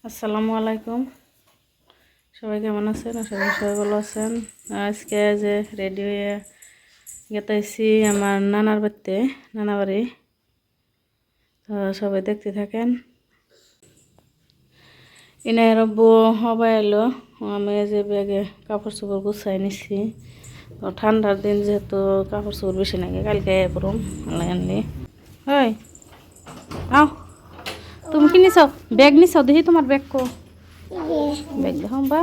আসসালামু আলাইকুম। সবাই কেমন আছেন? আশা করি সবাই ভালো আছেন। আজকে যে রেডি হয়ে গেতেছি আমার নানার বাড়িতে, নানা বাড়ি। তো সবাই দেখতে থাকেন। ইনার আব্বু সবাই এলো। আমি যে ব্যাগে কাপড় চোপড় গুছাই নিছি। তো ঠান্ডার দিন যেহেতু কাপড় চোপড় বেশি নাকি, কালকে পরম আনলি। হয় আও, তুমি কি নিছ? ব্যাগ নিছ? দেখি তোমার ব্যাগ কো। ব্যাগ দেখো বা।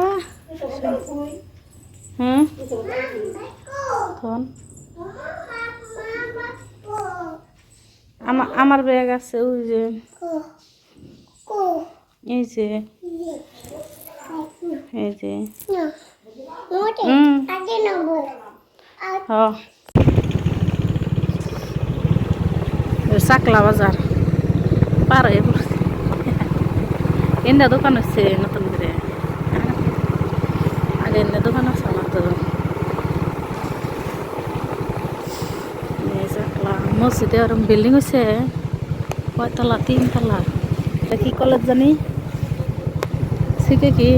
হ্যাঁ আমার ব্যাগ আছে ওই যে, এই যে, এই যে চাকলা বাজার পার হয়ে পড়ছে। এনে দোকান হচ্ছে নতুন করে, আগে এনে দোকান আছে আমার। তো চাকলা মসজিদে ওরকম বিল্ডিং হয়েছে, কয়তলা? 3 তলা। এটা কি কলেজ জানি? শিখে কি?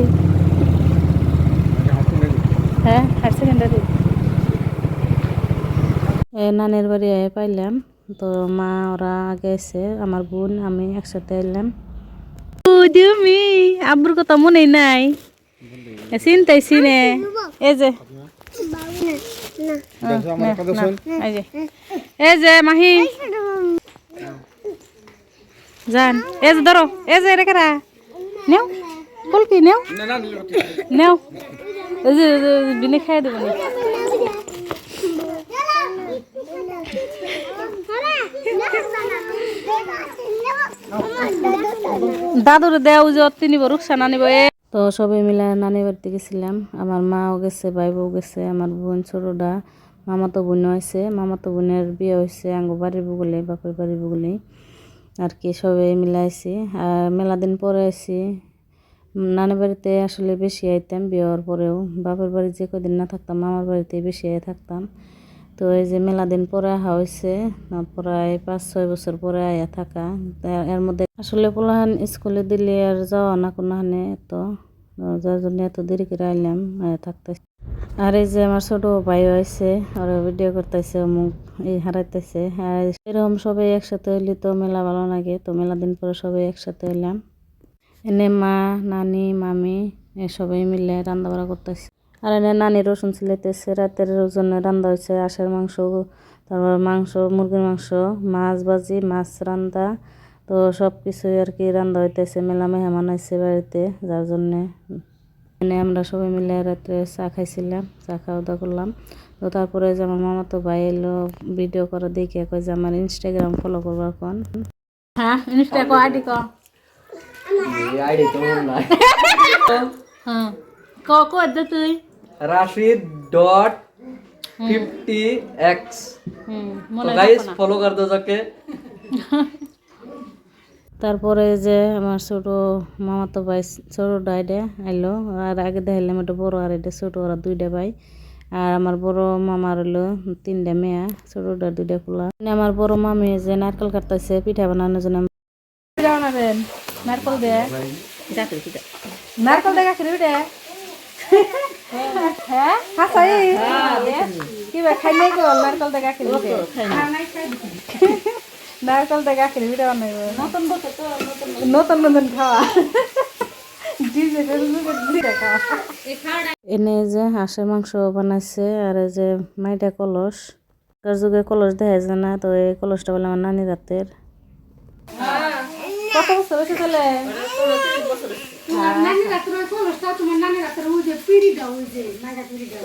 হ্যাঁ, হায়ার সেকেন্ডারি। নানের বাড়ি পাইলাম। তো মা ওরা আগে এসে, আমার বোন আমি একসাথে এলাম। তুমি আব্বুর কথা মনে নাই? চিন্তাই চিনে। এই যে এই যে মাহি জান, এই যে ধরো, এই যে রেখে নেও কলকি নেও নেও, এই যে বিনে খাই দেবো না। দাদুর দেও যে নিব, রুকসানা নিব। তো সবাই মিলে নানি বাড়িতে গেছিলাম। আমার মাও গেছে, ভাই বউ গেছে, আমার বোন ছোটটা, মামাতো বোন হয়েছে, মামাতো বোনের বিয়ে হয়েছে আঙ্গো বাড়ির বগুলে, বাপের বাড়ির বগুলে আর কি। সবাই মিলে আইছি। আর মেলা দিন পরে আইছি। নানি বাড়িতে আসলে বেশি আইতাম বিয়ে হওয়ার পরেও, বাপের বাড়ি যে কদিন না থাকতাম মামার বাড়িতে বেশি থাকতাম। তো এই যে মেলা দিন পরে আহা হয়েছে, প্রায় 5-6 বছর পরে আয়া থাকা। এর মধ্যে আসলে পোলাহান স্কুলে দিলে আর যাওয়া না কোনোখানে, তো যার জন্য এত দেরি করে আইলাম থাকতে। আর এই যে আমার ছোট ভাই হয়েছে, আর ভিডিও করতেছে, মুখ এই হারাইতেছে। আর এরকম সবাই একসাথে হইলে তো মেলা ভালো লাগে। তো মেলা দিন পরে সবাই একসাথে হইলাম। এনে মা, নানি, মামি সবাই মিলে রান্না বাড়া করতেছে। আর এনে নানি রসুন ছিলাইতেছে। রাতের জন্য রান্না হয়েছে হাঁসের মাংস, তারপর মাংস, মুরগির মাংস, মাছ ভাজি, মাছ রান্না। তো সব কিছুই আর কি রান্না হইতেছে। মেলা মেহমান আইছে বাড়িতে, যার জন্যে মানে আমরা সবাই মিলে রাত্রে চা খাইছিলাম, চা খাওয়া দাওয়া করলাম। তো তারপরে যে আমার মামা তো ভাই এলো, ভিডিও করা দেখে কয় যে আমার ইনস্টাগ্রাম ফলো করবার কোন। হ্যাঁ, ইনস্টাগ্রাম আইডি ক। আইডি তো নাই। হ্যাঁ, ক দে তুই। Rashid.50x। तो गाइस फॉलो कर दो जाके। তারপরে যে আমার ছোট মামাতো ভাই, ছোট ডাইডে আইলো। আর আগে দেখাইলাম এটা বড়, আর এটা ছোট, ওরা 2টা ভাই। আর আমার বড় মামার হলো 3টা মেয়ে, ছোটটা 2টা পোলা। আমার বড় মামি যে নারকেল কাটতেছে পিঠা বানানোর জন্য। নারকেল দে, নারকেল দে গাখির পিঠা। হ্যাঁ হাসাই কি খাই নাই গো, নারকেল দে গাখির পিঠা, নারকেল দে গাখির পিঠা বানাইব। নতুন নতুন খাওয়া। এনে যে হাঁসের মাংস বানাইছে। আর এই যে মাইটা কলস, তার যুগে কলস দেখা যায় না, তো এই কলসটা বলে আমার নানি রাতের। কত বছর হয়েছে তাহলে?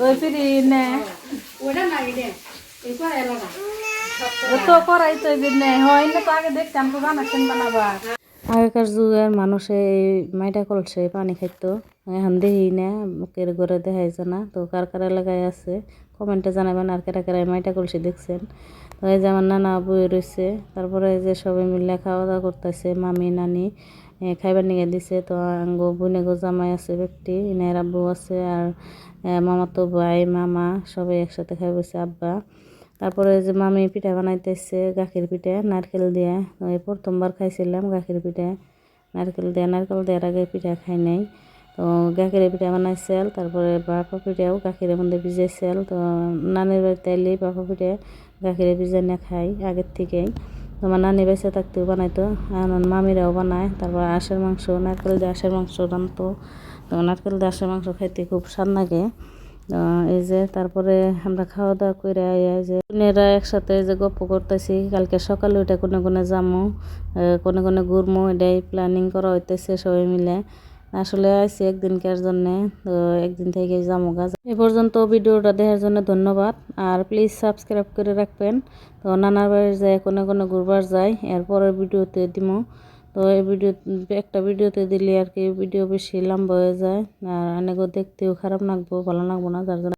ওই পিড়ি নে তো করাই তো হয় না, তো আগে দেখতাম তো বানাচ্ছেন বানাবার। আগেকার যুগের মানুষে এই মাইটা কলসে পানি খাইতো, এখন দেখি না, মুখের ঘরে দেখাই যায় না। তো কার কার এলাকায় আছে কমেন্টে জানাবেন, আর কারা কারা মাইটা কলসি দেখছেন। তো এই যে আমার নানা বই রয়েছে। তারপরে যে সবাই মিলে খাওয়া দাওয়া করতেছে, মামি নানি খাইবার নিয়ে দিছে। তো আঙ্গো বোনে গো জামাই আছে ব্যক্তি, ইনার আব্বু আছে, আর মামাতো ভাই মামা সবাই একসাথে খাই বসে, আব্বা। তারপরে যে মামি পিঠা বানাইতেছে, গাখির পিঠা নারকেল দিয়ে। প্রথমবার খাইছিলাম গাখির পিঠা, নারকেল দেওয়ার আগে পিঠা খাই নাই। তো গাখিরের পিঠা বানাইছিল, তারপরে বাঁকা পিঠাও গাখিরের মধ্যে ভিজাইছিল। তো নানির বাড়িতে এলে বাঁকা পিঠা গাখিরে ভিজাই না খাই আগের থেকেই। তো আমার নানি বেঁচে থাকতেও বানাইতো, আর আমার মামিরাও বানায়। তারপর আঁশের মাংস, নারকেল দিয়ে আঁশের মাংস রান্তো। তো নারকেল দিয়ে আঁশের মাংস খাইতে খুব স্বাদ লাগে। এই যে তারপরে আমরা খাওয়া দাওয়া করে এই যে বোনেরা একসাথে যে গপ্প করতেছি, কালকে সকালে ওইটা কোনে কোনে যামো, কোনে কোনে ঘুরমো, এটাই প্ল্যানিং করা হইতেছে সবাই মিলে। আসলে আইছি একদিনকার জন্যে, তো একদিন থেকে যাবো গা। এ পর্যন্ত ভিডিওটা দেখার জন্য ধন্যবাদ, আর প্লিজ সাবস্ক্রাইব করে রাখবেন। তো নানার বাড়ি যায় কোনে কোনে ঘুরবার যায়, এরপরের ভিডিওতে দিমো। তো এই একটা ভিডিওতে দিলে আর কি ভিডিও বেশি লম্বা হয়ে যায়, আর অনেকে দেখতেও খারাপ লাগবো, ভালো লাগবো না, যার জন্য